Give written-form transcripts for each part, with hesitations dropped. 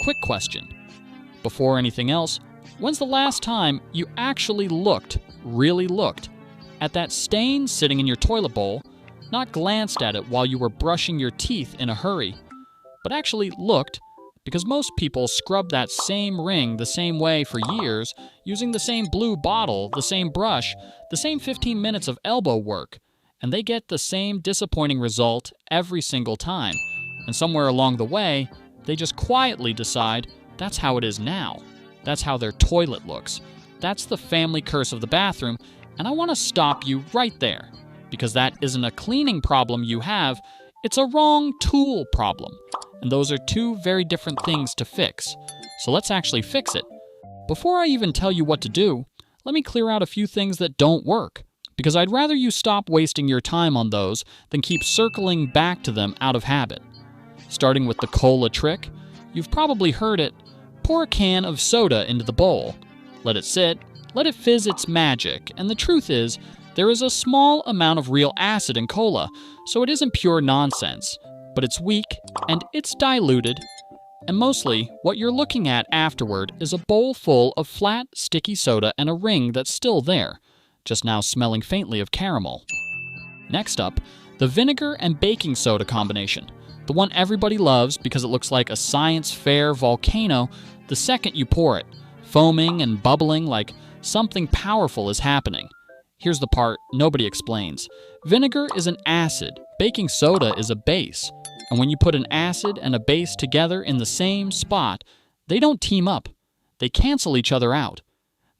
quick question. Before anything else, when's the last time you actually really looked, at that stain sitting in your toilet bowl, not glanced at it while you were brushing your teeth in a hurry, but actually looked, because most people scrub that same ring the same way for years, using the same blue bottle, the same brush, the same 15 minutes of elbow work, and they get the same disappointing result every single time. And somewhere along the way, they just quietly decide that's how it is now. That's how their toilet looks. That's the family curse of the bathroom, and I want to stop you right there, because that isn't a cleaning problem you have, it's a wrong tool problem. And those are two very different things to fix. So let's actually fix it. Before I even tell you what to do, let me clear out a few things that don't work, because I'd rather you stop wasting your time on those than keep circling back to them out of habit. Starting with the cola trick, you've probably heard it. Pour a can of soda into the bowl. Let it sit, let it fizz its magic, and the truth is, there is a small amount of real acid in cola, so it isn't pure nonsense, but it's weak, and it's diluted, and mostly, what you're looking at afterward is a bowl full of flat, sticky soda and a ring that's still there, just now smelling faintly of caramel. Next up, the vinegar and baking soda combination. The one everybody loves because it looks like a science fair volcano the second you pour it, foaming and bubbling like something powerful is happening. Here's the part nobody explains. Vinegar is an acid, baking soda is a base, and when you put an acid and a base together in the same spot, they don't team up. They cancel each other out.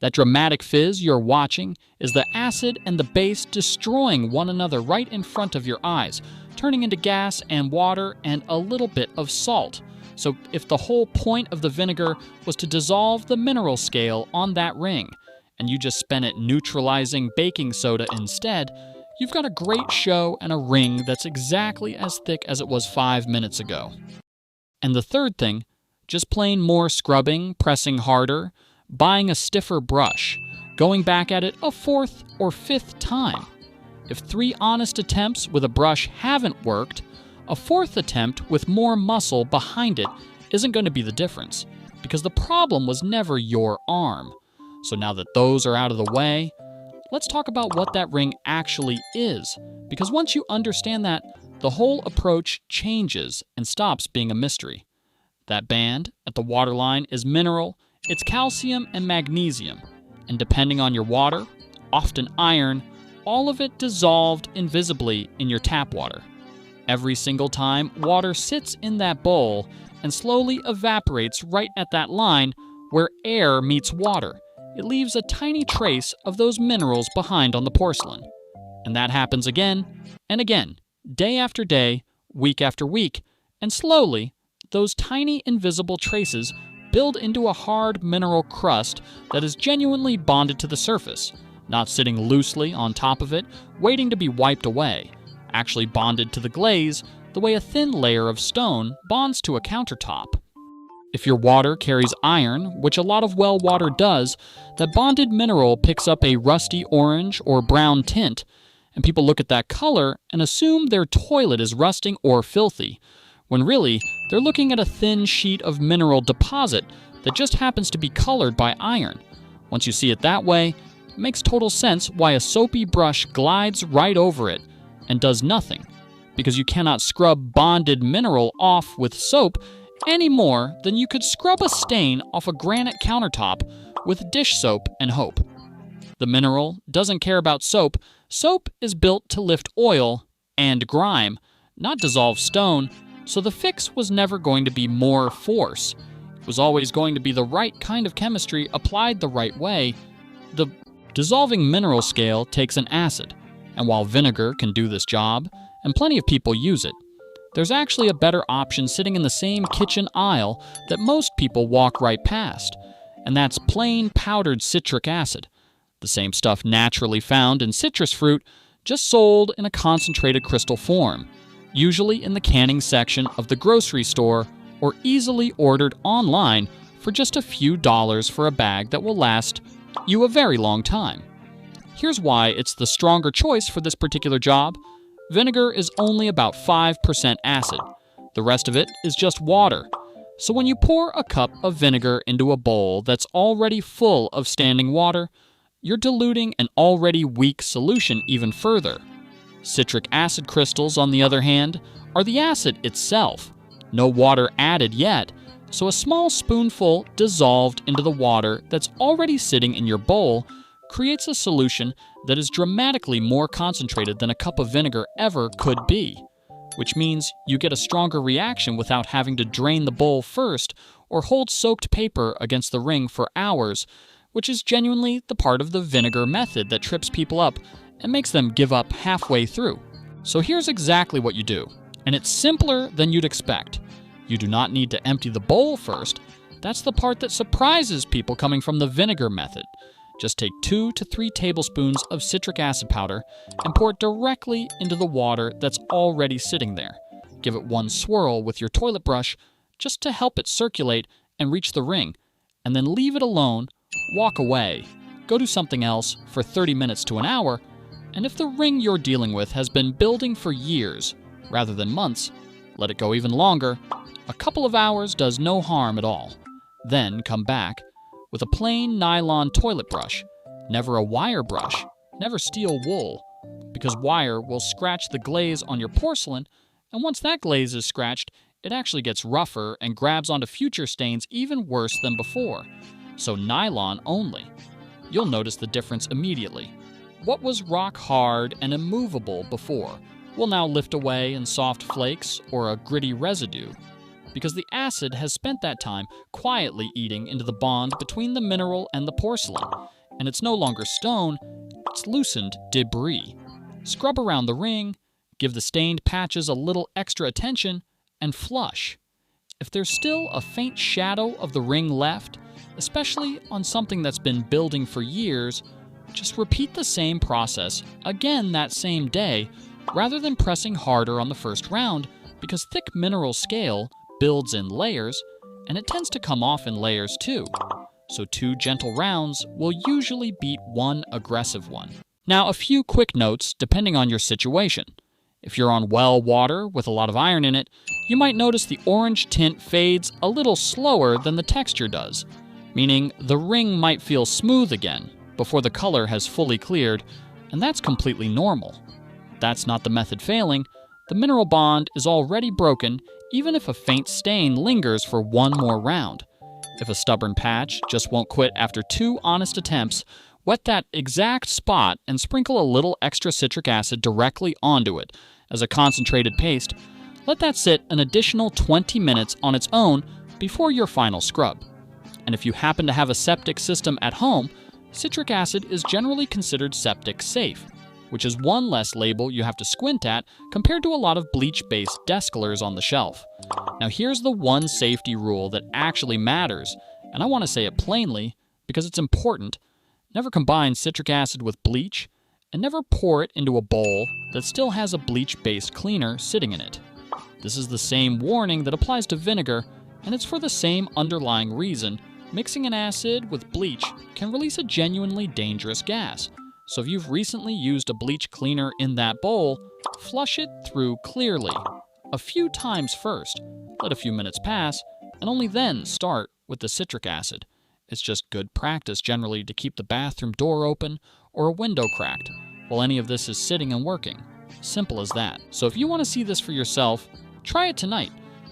That dramatic fizz you're watching is the acid and the base destroying one another right in front of your eyes, turning into gas and water and a little bit of salt. So if the whole point of the vinegar was to dissolve the mineral scale on that ring, and you just spent it neutralizing baking soda instead, you've got a great show and a ring that's exactly as thick as it was 5 minutes ago. And the third thing, just plain more scrubbing, pressing harder, buying a stiffer brush, going back at it a 4th or 5th time. If 3 honest attempts with a brush haven't worked, a 4th attempt with more muscle behind it isn't going to be the difference, because the problem was never your arm. So now that those are out of the way, let's talk about what that ring actually is, because once you understand that, the whole approach changes and stops being a mystery. That band at the waterline is mineral, it's calcium and magnesium, and depending on your water, often iron, all of it dissolved invisibly in your tap water. Every single time, water sits in that bowl and slowly evaporates right at that line where air meets water. It leaves a tiny trace of those minerals behind on the porcelain. And that happens again and again, day after day, week after week, and slowly, those tiny invisible traces build into a hard mineral crust that is genuinely bonded to the surface, not sitting loosely on top of it, waiting to be wiped away, actually bonded to the glaze the way a thin layer of stone bonds to a countertop. If your water carries iron, which a lot of well water does, that bonded mineral picks up a rusty orange or brown tint, and people look at that color and assume their toilet is rusting or filthy, when really, they're looking at a thin sheet of mineral deposit that just happens to be colored by iron. Once you see it that way, it makes total sense why a soapy brush glides right over it and does nothing, because you cannot scrub bonded mineral off with soap any more than you could scrub a stain off a granite countertop with dish soap and hope. The mineral doesn't care about soap. Soap is built to lift oil and grime, not dissolve stone, so the fix was never going to be more force. It was always going to be the right kind of chemistry applied the right way. The dissolving mineral scale takes an acid, and while vinegar can do this job, and plenty of people use it, there's actually a better option sitting in the same kitchen aisle that most people walk right past, and that's plain powdered citric acid, the same stuff naturally found in citrus fruit, just sold in a concentrated crystal form, usually in the canning section of the grocery store or easily ordered online for just a few dollars for a bag that will last you a very long time. Here's why it's the stronger choice for this particular job. Vinegar is only about 5% acid. The rest of it is just water. So when you pour a cup of vinegar into a bowl that's already full of standing water, you're diluting an already weak solution even further. Citric acid crystals, on the other hand, are the acid itself. No water added yet, so a small spoonful dissolved into the water that's already sitting in your bowl creates a solution that is dramatically more concentrated than a cup of vinegar ever could be, which means you get a stronger reaction without having to drain the bowl first or hold soaked paper against the ring for hours, which is genuinely the part of the vinegar method that trips people up and makes them give up halfway through. So here's exactly what you do, and it's simpler than you'd expect. You do not need to empty the bowl first. That's the part that surprises people coming from the vinegar method. Just take 2 to 3 tablespoons of citric acid powder and pour it directly into the water that's already sitting there. Give it one swirl with your toilet brush just to help it circulate and reach the ring, and then leave it alone, walk away, go do something else for 30 minutes to an hour, and if the ring you're dealing with has been building for years rather than months, let it go even longer. A couple of hours does no harm at all. Then come back with a plain nylon toilet brush, never a wire brush, never steel wool, because wire will scratch the glaze on your porcelain, and once that glaze is scratched, it actually gets rougher and grabs onto future stains even worse than before. So nylon only. You'll notice the difference immediately. What was rock hard and immovable before will now lift away in soft flakes or a gritty residue, because the acid has spent that time quietly eating into the bond between the mineral and the porcelain, and it's no longer stone, it's loosened debris. Scrub around the ring, give the stained patches a little extra attention, and flush. If there's still a faint shadow of the ring left, especially on something that's been building for years, just repeat the same process again that same day, rather than pressing harder on the first round, because thick mineral scale builds in layers, and it tends to come off in layers too. So 2 gentle rounds will usually beat 1 aggressive one. Now, a few quick notes depending on your situation. If you're on well water with a lot of iron in it, you might notice the orange tint fades a little slower than the texture does, meaning the ring might feel smooth again before the color has fully cleared, and that's completely normal. That's not the method failing. The mineral bond is already broken, even if a faint stain lingers for 1 more round. If a stubborn patch just won't quit after 2 honest attempts, wet that exact spot and sprinkle a little extra citric acid directly onto it as a concentrated paste. Let that sit an additional 20 minutes on its own before your final scrub. And if you happen to have a septic system at home, citric acid is generally considered septic safe, which is one less label you have to squint at compared to a lot of bleach-based desiclers on the shelf. Now here's the one safety rule that actually matters, and I want to say it plainly because it's important. Never combine citric acid with bleach, and never pour it into a bowl that still has a bleach-based cleaner sitting in it. This is the same warning that applies to vinegar, and it's for the same underlying reason. Mixing an acid with bleach can release a genuinely dangerous gas. So if you've recently used a bleach cleaner in that bowl, flush it through clearly. A few times first, let a few minutes pass, and only then start with the citric acid. It's just good practice generally to keep the bathroom door open or a window cracked while any of this is sitting and working. Simple as that. So if you want to see this for yourself, try it tonight.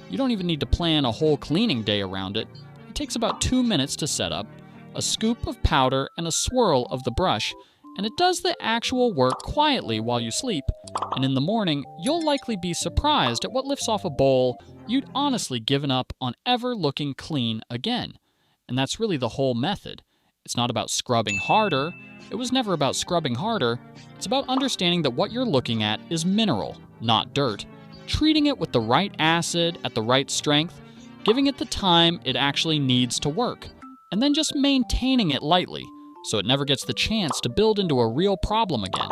You don't even need to plan a whole cleaning day around it. It takes about 2 minutes to set up, a scoop of powder and a swirl of the brush, and it does the actual work quietly while you sleep, and in the morning, you'll likely be surprised at what lifts off a bowl you'd honestly given up on ever looking clean again. And that's really the whole method. It's not about scrubbing harder. It was never about scrubbing harder. It's about understanding that what you're looking at is mineral, not dirt, treating it with the right acid at the right strength, giving it the time it actually needs to work, and then just maintaining it lightly, so it never gets the chance to build into a real problem again.